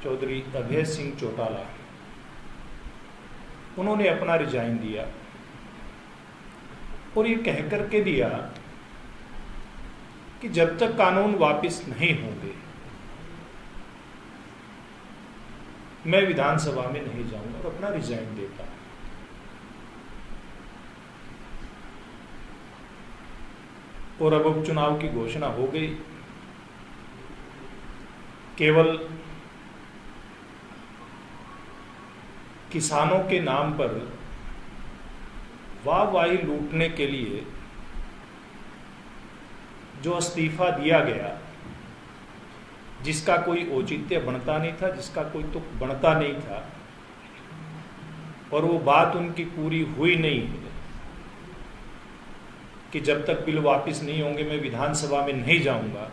चौधरी अभय सिंह चौटाला, उन्होंने अपना रिजाइन दिया और ये कह करके दिया कि जब तक कानून वापस नहीं होंगे मैं विधानसभा में नहीं जाऊंगा, और अपना रिजाइन देता। और अब उपचुनाव की घोषणा हो गई। केवल किसानों के नाम पर वाहवाही लूटने के लिए जो इस्तीफा दिया गया, जिसका कोई औचित्य बनता नहीं था, जिसका कोई तुक बनता नहीं था, और वो बात उनकी पूरी हुई नहीं है कि जब तक बिल वापस नहीं होंगे मैं विधानसभा में नहीं जाऊंगा।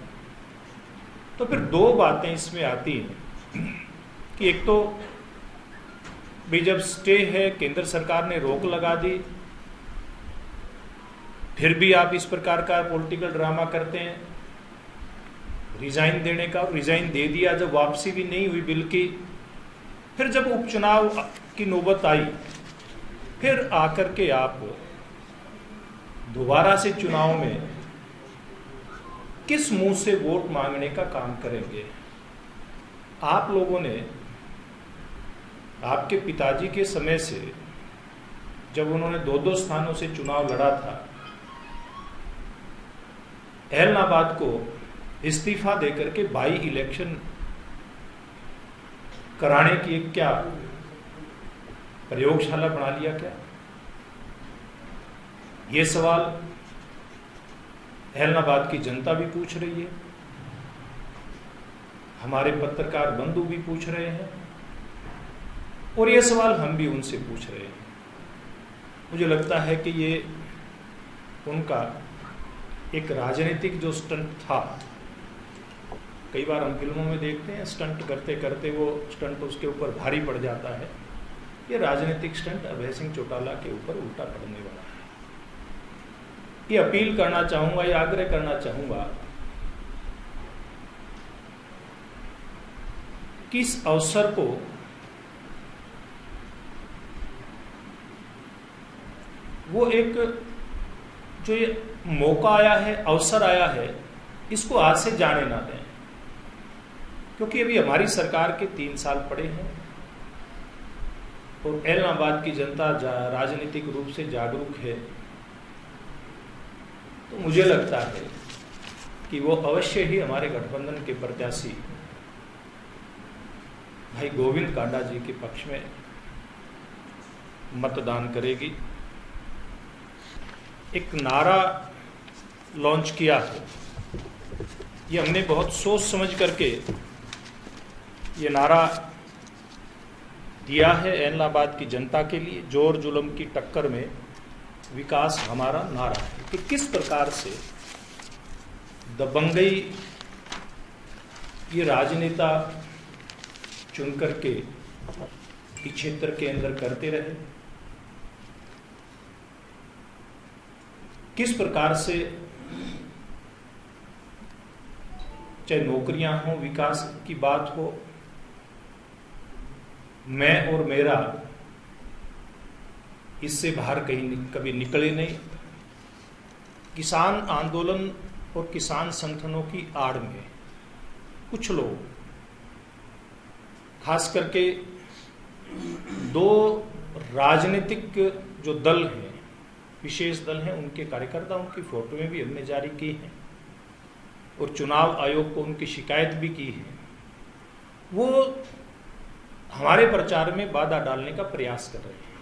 तो फिर दो बातें इसमें आती हैं कि एक तो भी जब स्टे है, केंद्र सरकार ने रोक लगा दी, फिर भी आप इस प्रकार का पॉलिटिकल ड्रामा करते हैं रिजाइन देने का। रिजाइन दे दिया, जब वापसी भी नहीं हुई बिल की, फिर जब उपचुनाव की नौबत आई, फिर आकर के आप दोबारा से चुनाव में किस मुंह से वोट मांगने का काम करेंगे। आप लोगों ने आपके पिताजी के समय से, जब उन्होंने 2-2 स्थानों से चुनाव लड़ा था, एलनाबाद को इस्तीफा देकर के बाई इलेक्शन कराने की एक क्या प्रयोगशाला बना लिया क्या? ये सवाल एलनाबाद की जनता भी पूछ रही है, हमारे पत्रकार बंधु भी पूछ रहे हैं, और ये सवाल हम भी उनसे पूछ रहे हैं। मुझे लगता है कि ये उनका एक राजनीतिक जो स्टंट था, कई बार हम फिल्मों में देखते हैं स्टंट करते करते वो स्टंट उसके ऊपर भारी पड़ जाता है, ये राजनीतिक स्टंट अभय सिंह चौटाला के ऊपर उल्टा पड़ने वाला है। ये अपील करना चाहूंगा, ये आग्रह करना चाहूंगा कि इस अवसर को वो एक जो ये मौका आया है, अवसर आया है, इसको आज से जाने ना दें, क्योंकि अभी हमारी सरकार के 3 साल पड़े हैं और एलनाबाद की जनता राजनीतिक रूप से जागरूक है। तो मुझे लगता है कि वो अवश्य ही हमारे गठबंधन के प्रत्याशी भाई गोविंद कांडा जी के पक्ष में मतदान करेगी। एक नारा लॉन्च किया है, ये हमने बहुत सोच समझ करके ये नारा दिया है एलनाबाद की जनता के लिए। जोर जुल्म की टक्कर में विकास हमारा नारा है कि किस प्रकार से दबंगई ये राजनेता चुन करके इस क्षेत्र के अंदर करते रहे, किस प्रकार से चाहे नौकरियां हो, विकास की बात हो, मैं और मेरा इससे बाहर कहीं कभी निकले नहीं। किसान आंदोलन और किसान संगठनों की आड़ में कुछ लोग, खास करके 2 राजनीतिक जो दल हैं, विशेष दल हैं, उनके कार्यकर्ता, उनकी फोटोएं भी हमने जारी की हैं और चुनाव आयोग को उनकी शिकायत भी की है। वो हमारे प्रचार में बाधा डालने का प्रयास कर रहे हैं।